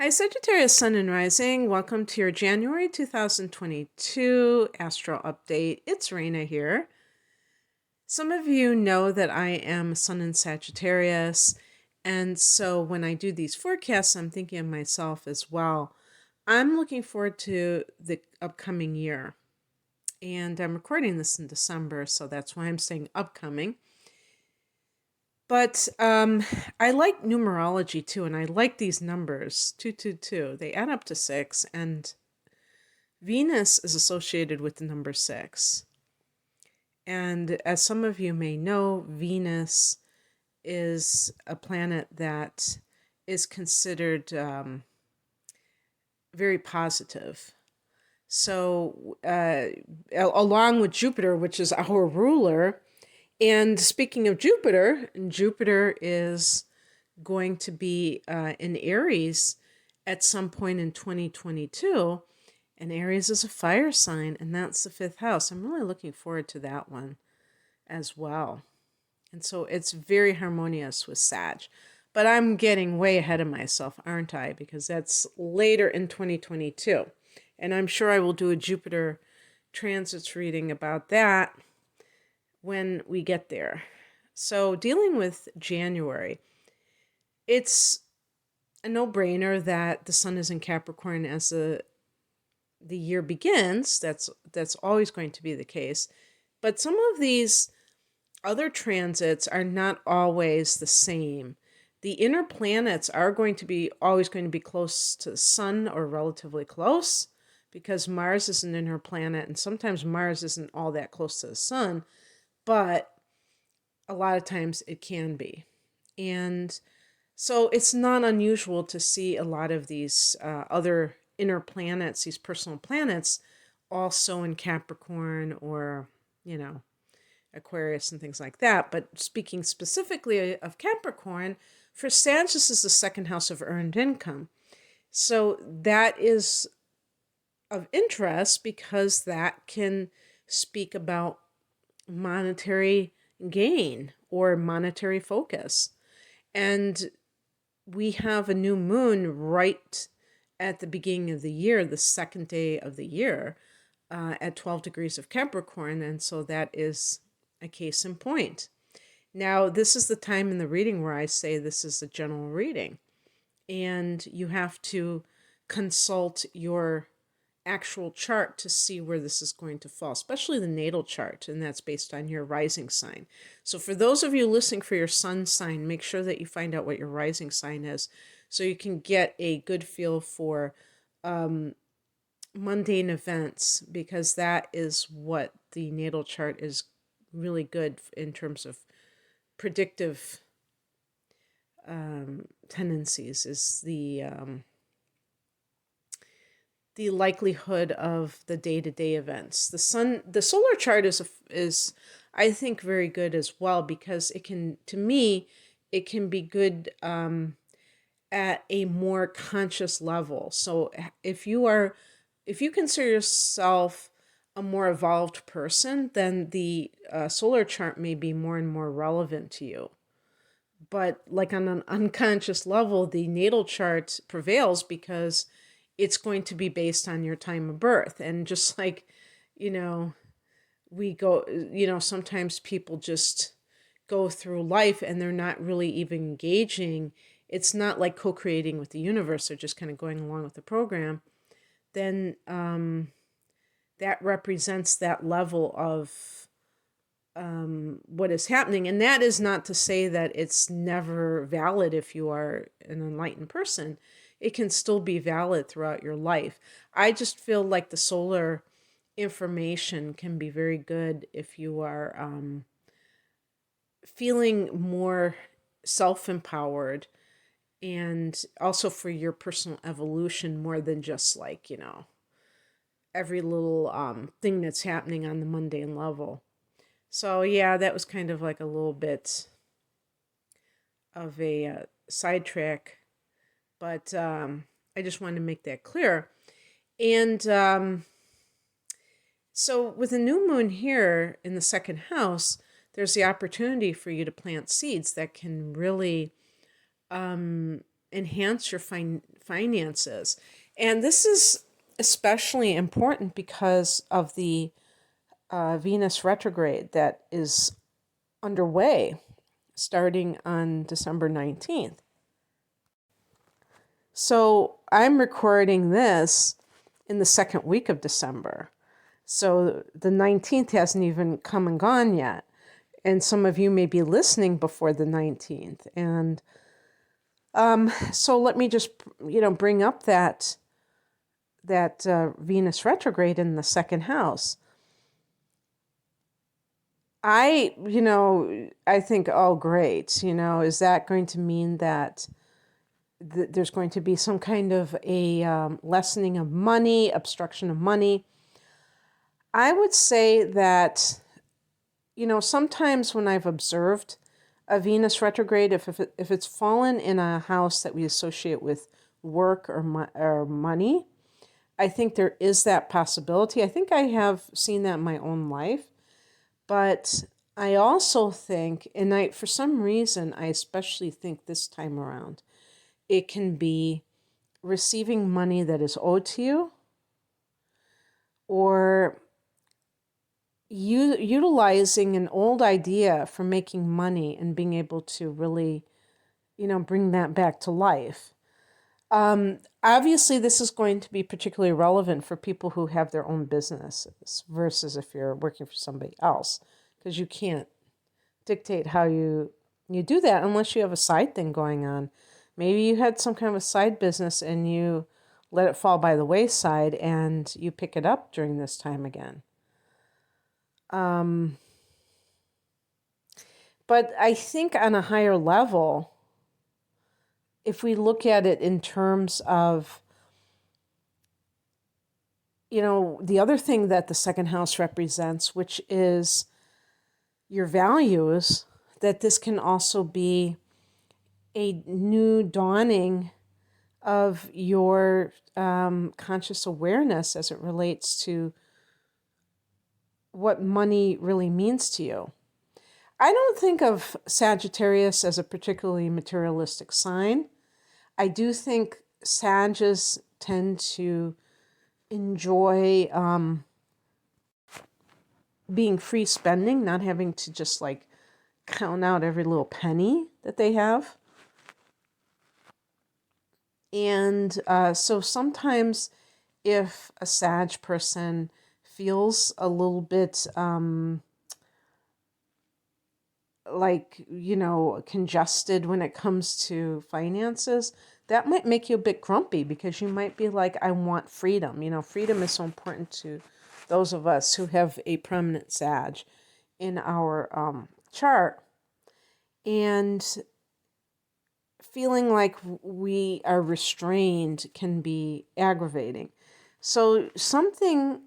Hi, Sagittarius Sun and Rising. Welcome to your January 2022 Astro Update. It's Raina here. Some of you know that I am Sun in Sagittarius, and so when I do these forecasts, I'm thinking of myself as well. I'm looking forward to the upcoming year, and I'm recording this in December, so that's why I'm saying upcoming. But I like numerology too, and I like these numbers 222. They add up to 6, and Venus is associated with the number 6. And as some of you may know, Venus is a planet that is considered very positive. So, along with Jupiter, which is our ruler, and speaking of Jupiter, Jupiter is going to be in Aries at some point in 2022. And Aries is a fire sign, and that's the 5th house. I'm really looking forward to that one as well. And so it's very harmonious with Sag. But I'm getting way ahead of myself, aren't I? Because that's later in 2022. And I'm sure I will do a Jupiter transits reading about that when we get there. So dealing with January, it's a no-brainer that the sun is in Capricorn as the year begins. That's always going to be the case. But some of these other transits are not always the same. The inner planets are always going to be close to the sun or relatively close, because Mars is an inner planet, and sometimes Mars isn't all that close to the sun, but a lot of times it can be. And so it's not unusual to see a lot of these other inner planets, these personal planets, also in Capricorn or, Aquarius and things like that. But speaking specifically of Capricorn, for Sag, this is the 2nd house of earned income. So that is of interest because that can speak about monetary gain or monetary focus. And we have a new moon right at the beginning of the year, the 2nd day of the year, at 12 degrees of Capricorn. And so that is a case in point. Now, this is the time in the reading where I say this is a general reading. And you have to consult your actual chart to see where this is going to fall, especially the natal chart, and that's based on your rising sign. So for those of you listening for your sun sign, make sure that you find out what your rising sign is so you can get a good feel for mundane events, because that is what the natal chart is really good in terms of predictive tendencies, is the likelihood of the day-to-day events. The solar chart is I think very good as well, because it can be good at a more conscious level. So if you consider yourself a more evolved person, then the solar chart may be more and more relevant to you. But like on an unconscious level, the natal chart prevails because it's going to be based on your time of birth. And just like, we go, sometimes people just go through life and they're not really even engaging. It's not like co-creating with the universe. They're just kind of going along with the program. Then that represents that level of what is happening. And that is not to say that it's never valid if you are an enlightened person. It can still be valid throughout your life. I just feel like the solar information can be very good if you are feeling more self-empowered, and also for your personal evolution, more than just like, every little thing that's happening on the mundane level. So yeah, that was kind of like a little bit of a sidetrack, but I just wanted to make that clear. And so with a new moon here in the 2nd house, there's the opportunity for you to plant seeds that can really enhance your finances. And this is especially important because of the Venus retrograde that is underway starting on December 19th. So I'm recording this in the second week of December. So the 19th hasn't even come and gone yet. And some of you may be listening before the 19th. And so let me just, bring up that Venus retrograde in the second house. I think, oh, great. Is that going to mean that there's going to be some kind of a lessening of money, obstruction of money? I would say that, sometimes when I've observed a Venus retrograde, if it's fallen in a house that we associate with work or money, I think there is that possibility. I think I have seen that in my own life. But I also think, and for some reason, I especially think this time around, it can be receiving money that is owed to you, or utilizing an old idea for making money and being able to really, bring that back to life. Obviously, this is going to be particularly relevant for people who have their own businesses versus if you're working for somebody else, because you can't dictate how you do that unless you have a side thing going on. Maybe you had some kind of a side business and you let it fall by the wayside and you pick it up during this time again. But I think on a higher level, if we look at it in terms of, the other thing that the second house represents, which is your values, that this can also be a new dawning of your conscious awareness as it relates to what money really means to you. I don't think of Sagittarius as a particularly materialistic sign. I do think Sagittarius tend to enjoy being free spending, not having to just count out every little penny that they have. And so sometimes if a Sag person feels a little bit congested when it comes to finances, that might make you a bit grumpy because you might be like, I want freedom. Freedom is so important to those of us who have a prominent Sag in our chart. And feeling like we are restrained can be aggravating. So something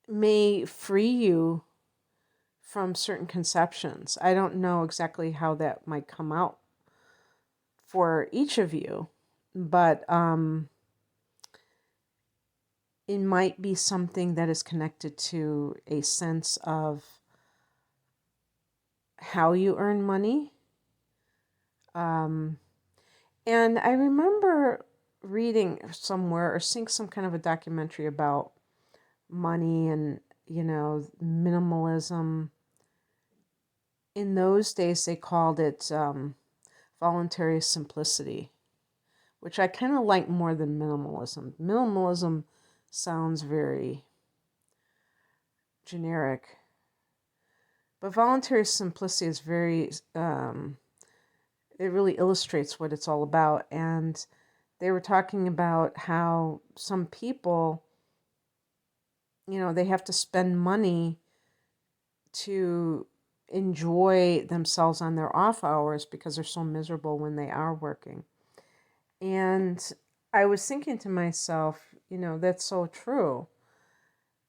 may free you from certain conceptions. I don't know exactly how that might come out for each of you, but it might be something that is connected to a sense of how you earn money. And I remember reading somewhere or seeing some kind of a documentary about money and, minimalism. In those days, they called it voluntary simplicity, which I kind of like more than minimalism. Minimalism sounds very generic, but voluntary simplicity is very, it really illustrates what it's all about. And they were talking about how some people, they have to spend money to enjoy themselves on their off hours because they're so miserable when they are working. And I was thinking to myself, that's so true.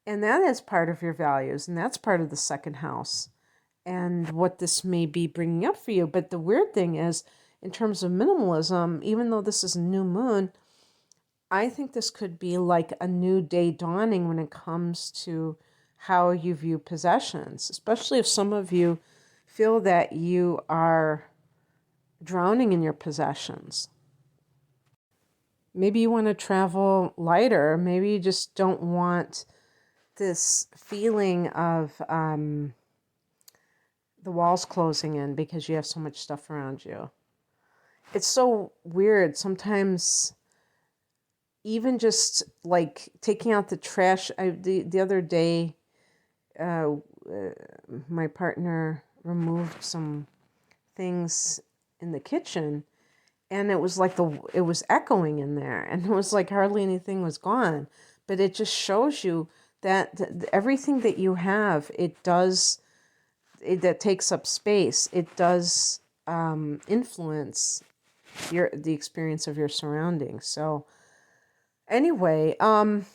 And that is part of your values, and that's part of the second house and what this may be bringing up for you. But the weird thing is, in terms of minimalism, even though this is a new moon, I think this could be like a new day dawning when it comes to how you view possessions, especially if some of you feel that you are drowning in your possessions. maybe you want to travel lighter. Maybe you just don't want this feeling of the walls closing in because you have so much stuff around you. It's so weird. Sometimes even just like taking out the trash. The other day, my partner removed some things in the kitchen, and it was like it was echoing in there, and it was like hardly anything was gone. But it just shows you that everything that you have, that takes up space. It does influence the experience of your surroundings. So anyway, on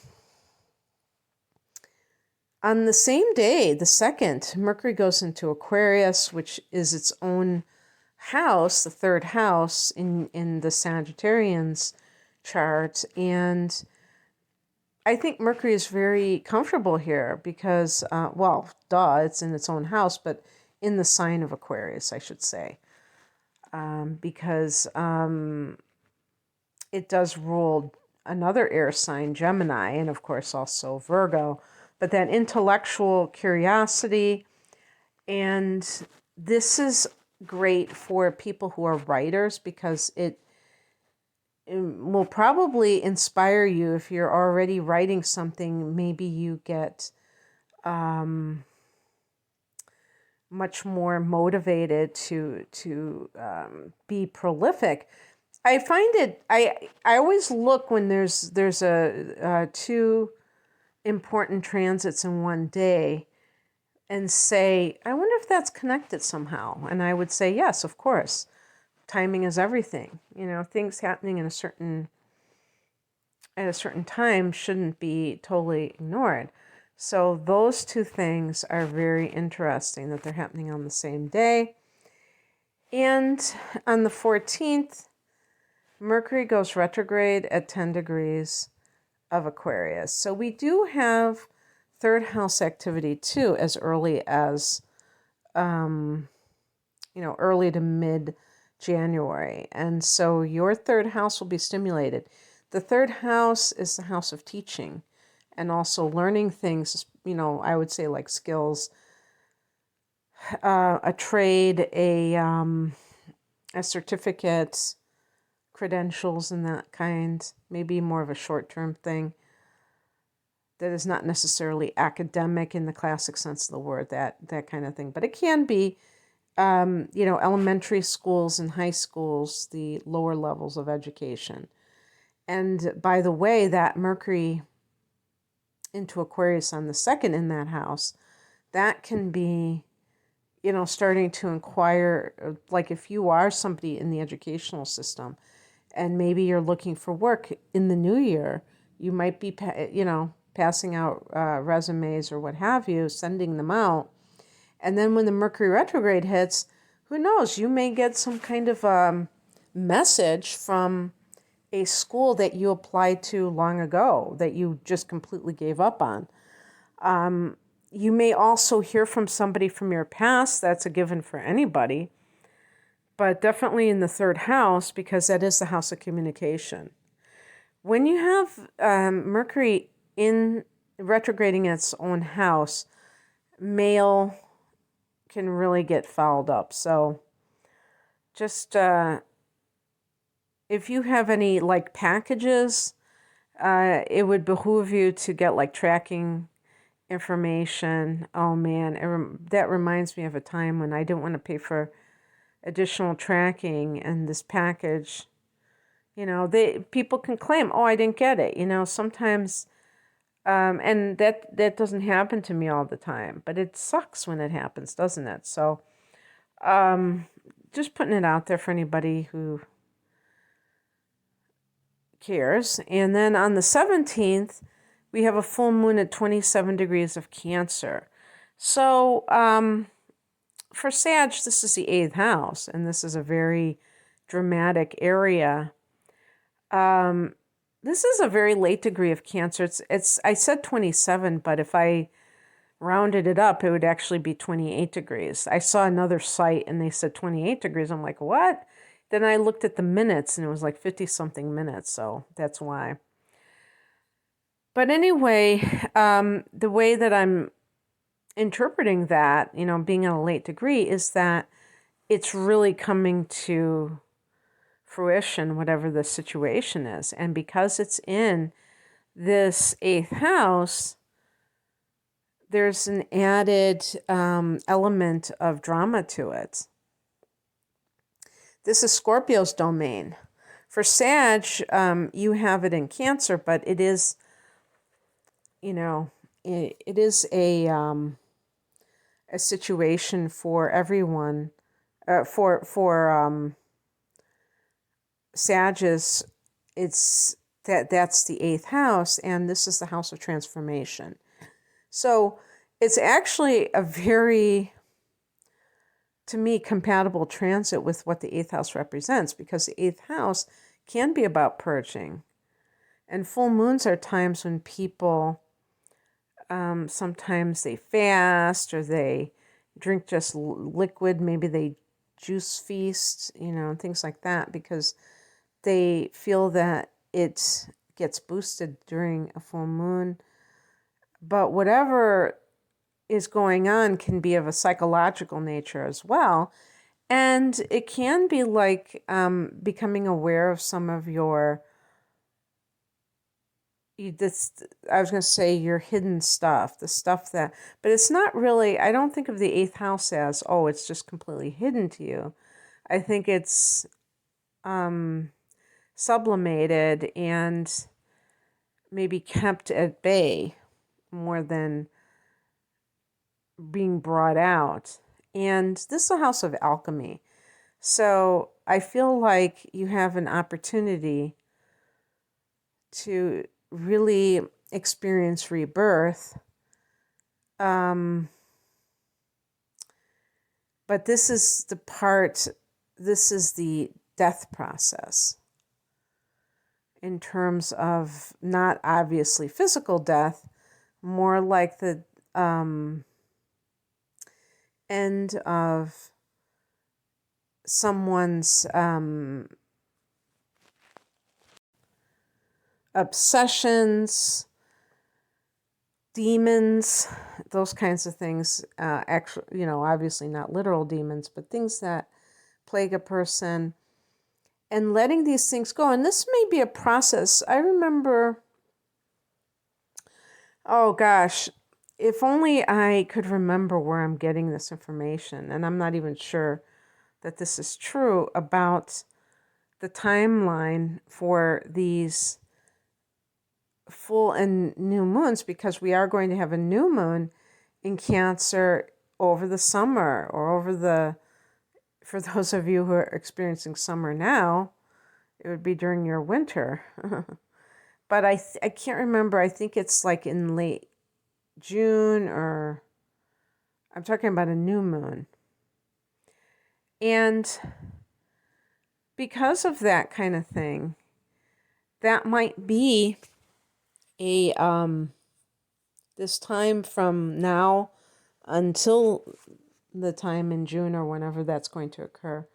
the same day, the 2nd, Mercury goes into Aquarius, which is its own house, the 3rd house in the Sagittarians chart. And I think Mercury is very comfortable here because, it's in its own house, but in the sign of Aquarius, I should say, because it does rule another air sign, Gemini, and of course also Virgo. But that intellectual curiosity, and this is great for people who are writers because it will probably inspire you. If you're already writing something, maybe you get much more motivated to be prolific. I find it. I always look when there's a two important transits in one day and say, I wonder if that's connected somehow. And I would say, yes, of course. Timing is everything. Things happening at a certain time shouldn't be totally ignored. So those two things are very interesting that they're happening on the same day. And on the 14th, Mercury goes retrograde at 10 degrees of Aquarius. So we do have 3rd house activity too, as early as, early to mid-January. And so your 3rd house will be stimulated. The 3rd house is the house of teaching and also learning things, I would say like skills, a trade, a certificate, credentials and that kind, maybe more of a short-term thing that is not necessarily academic in the classic sense of the word, that kind of thing. But it can be, elementary schools and high schools, the lower levels of education. And by the way, that Mercury into Aquarius on the 2nd in that house, that can be, starting to inquire, like if you are somebody in the educational system and maybe you're looking for work in the new year, you might be, passing out resumes or what have you, sending them out. And then when the Mercury retrograde hits, who knows, you may get some kind of message from a school that you applied to long ago that you just completely gave up on. You may also hear from somebody from your past. That's a given for anybody. But definitely in the 3rd house, because that is the house of communication. When you have Mercury in retrograding its own house, mail can really get fouled up. So just if you have any like packages, it would behoove you to get like tracking information. Oh man, that reminds me of a time when I didn't want to pay for additional tracking, and this package, people can claim, oh, I didn't get it. Sometimes, and that doesn't happen to me all the time, but it sucks when it happens, doesn't it? So, just putting it out there for anybody who cares. And then on the 17th, we have a full moon at 27 degrees of Cancer. So, for Sag, this is the 8th house, and this is a very dramatic area. This is a very late degree of Cancer. It's I said 27, but if I rounded it up, it would actually be 28 degrees. I saw another site and they said 28 degrees. I'm like, what? Then I looked at the minutes and it was like 50 something minutes. So that's why. But anyway, the way that I'm interpreting that, being at a late degree, is that it's really coming to fruition, whatever the situation is. And because it's in this eighth house, there's an added element of drama to it. This is Scorpio's domain. For Sag, you have it in Cancer, but it is, it is a situation for everyone. For Sagittarius, that's the eighth house, and this is the house of transformation. So it's actually a very, to me, compatible transit with what the eighth house represents, because the eighth house can be about purging. And full moons are times when people, sometimes they fast or they drink just liquid, maybe they juice feast, and things like that, because they feel that it gets boosted during a full moon. But whatever is going on can be of a psychological nature as well. And it can be like becoming aware of some of your, I was going to say your hidden stuff, the stuff that, but it's not really, I don't think of the eighth house as, oh, it's just completely hidden to you. I think it's sublimated and maybe kept at bay more than being brought out. And this is a house of alchemy. So I feel like you have an opportunity to really experience rebirth. But this is the death process in terms of not obviously physical death, more like the end of someone's obsessions, demons, those kinds of things. Actually, obviously not literal demons, but things that plague a person, and letting these things go. And this may be a process. I remember, oh gosh, if only I could remember where I'm getting this information, and I'm not even sure that this is true, about the timeline for these full and new moons, because we are going to have a new moon in Cancer over the summer, or for those of you who are experiencing summer now, it would be during your winter. But I can't remember. I think it's like in late June, or I'm talking about a new moon. And because of that kind of thing, that might be a this time from now until the time in June or whenever that's going to occur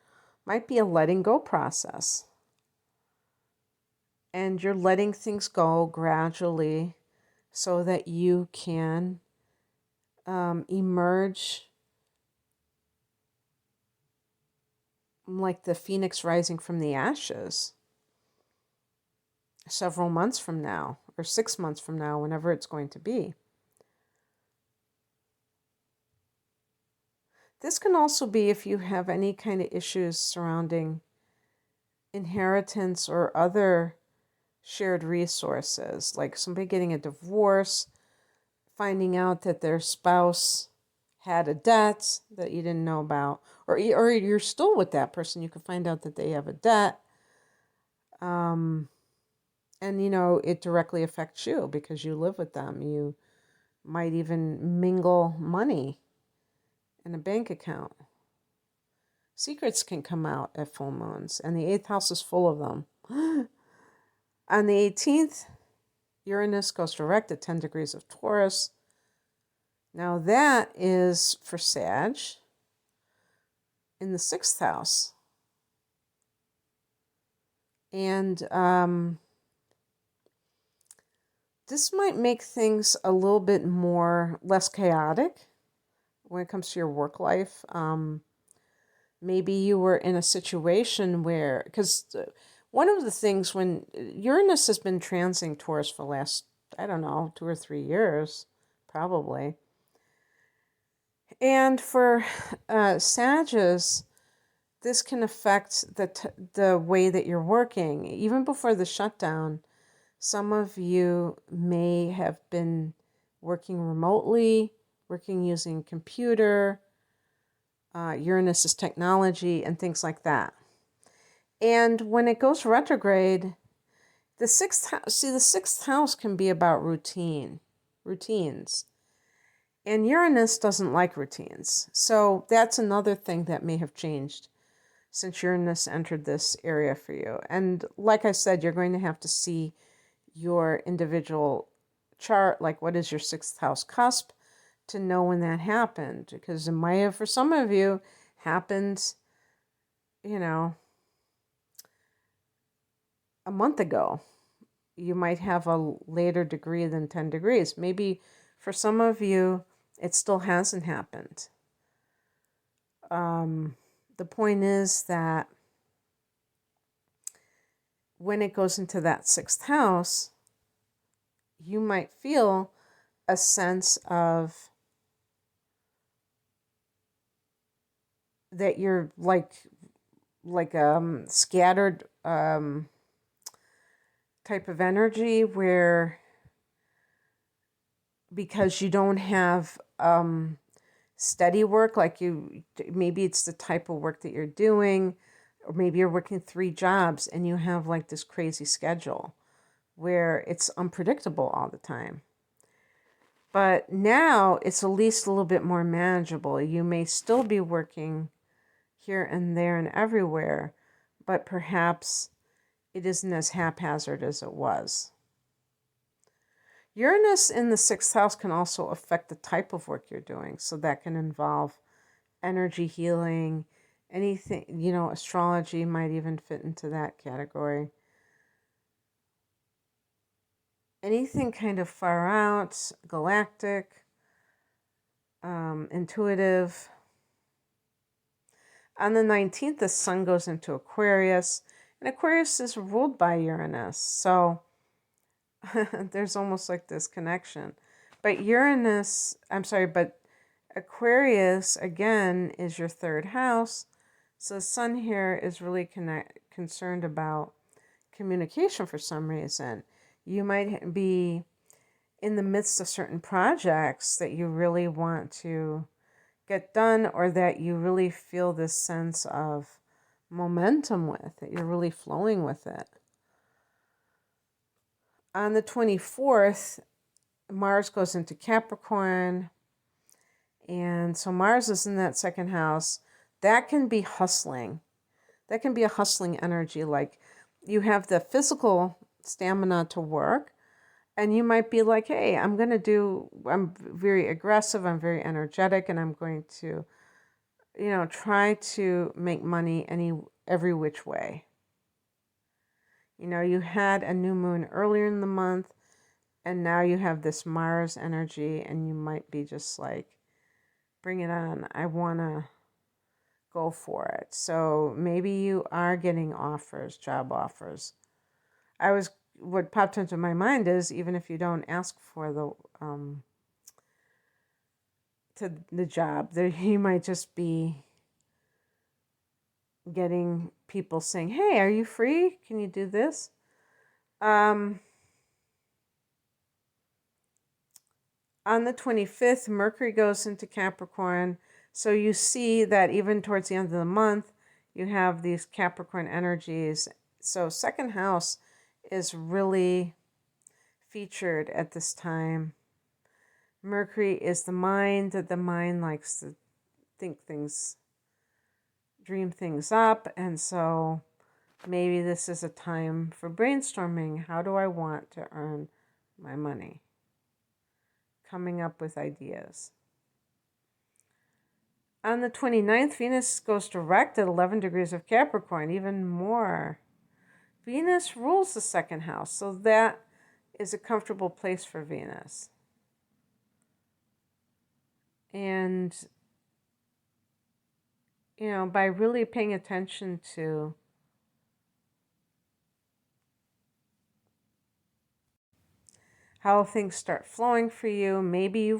might be a letting go process. And you're letting things go gradually so that you can emerge like the phoenix rising from the ashes several months from now, or 6 months from now, whenever it's going to be. This can also be if you have any kind of issues surrounding inheritance or other shared resources, like somebody getting a divorce, finding out that their spouse had a debt that you didn't know about, or you're still with that person, you can find out that they have a debt, and it directly affects you because you live with them. You might even mingle money in a bank account. Secrets can come out at full moons, and the 8th house is full of them. On the 18th, Uranus goes direct at 10 degrees of Taurus. Now that is for Sag in the 6th house. And this might make things a little bit less chaotic when it comes to your work life. Maybe you were in a situation where, because one of the things when Uranus has been transiting Taurus for the last, I don't know, 2 or 3 years, probably. And for Sagittarius, this can affect the way that you're working. Even before the shutdown, some of you may have been working remotely, working using computer, Uranus is technology, and things like that. And when it goes retrograde, the sixth house can be about routines. And Uranus doesn't like routines. So that's another thing that may have changed since Uranus entered this area for you. And like I said, you're going to have to see your individual chart, like what is your sixth house cusp, to know when that happened. Because it might have, for some of you, happened, a month ago. You might have a later degree than 10 degrees. Maybe for some of you, it still hasn't happened. The point is that when it goes into that sixth house, you might feel a sense of that you're like scattered type of energy where, because you don't have steady work, maybe it's the type of work that you're doing, or maybe you're working 3 jobs and you have like this crazy schedule where it's unpredictable all the time. But now it's at least a little bit more manageable. You may still be working here and there and everywhere, but perhaps it isn't as haphazard as it was. Uranus in the 6th house can also affect the type of work you're doing. So that can involve energy healing, anything, astrology might even fit into that category. Anything kind of far out, galactic, intuitive. On the 19th, the sun goes into Aquarius, and Aquarius is ruled by Uranus. So there's almost like this connection. But Aquarius, again, is your 3rd house. So the sun here is really concerned about communication for some reason. You might be in the midst of certain projects that you really want to get done, or that you really feel this sense of momentum with, that you're really flowing with it. On the 24th, Mars goes into Capricorn, and so Mars is in that 2nd house. That can be hustling. That can be a hustling energy, like you have the physical stamina to work, and you might be like, hey, I'm very aggressive, I'm very energetic, and I'm going to, try to make money every which way. You had a new moon earlier in the month, and now you have this Mars energy, and you might be just like, bring it on. I want to go for it. So maybe you are getting offers, job offers. What popped into my mind is, even if you don't ask for the job, you might just be getting people saying, hey, are you free? Can you do this? On the 25th, Mercury goes into Capricorn. So you see that even towards the end of the month, you have these Capricorn energies. So 2nd house is really featured at this time. Mercury is the mind. The mind likes to think things, dream things up. And so maybe this is a time for brainstorming. How do I want to earn my money? Coming up with ideas. On the 29th, Venus goes direct at 11 degrees of Capricorn, even more Venus rules the second house, so that is a comfortable place for Venus. And, by really paying attention to how things start flowing for you, maybe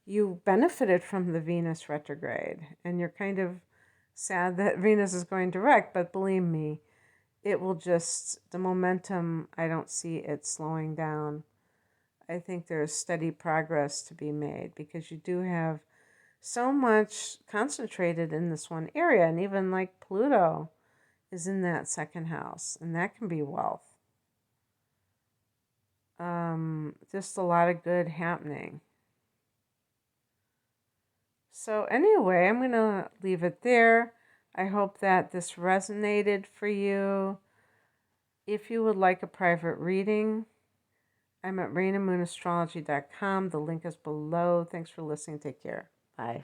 you benefited from the Venus retrograde and you're kind of sad that Venus is going direct, but believe me, it will the momentum, I don't see it slowing down. I think there's steady progress to be made because you do have so much concentrated in this one area. And even like Pluto is in that second house, and that can be wealth. Just a lot of good happening. So anyway, I'm going to leave it there. I hope that this resonated for you. If you would like a private reading, I'm at rainamoonastrology.com. The link is below. Thanks for listening. Take care. Bye.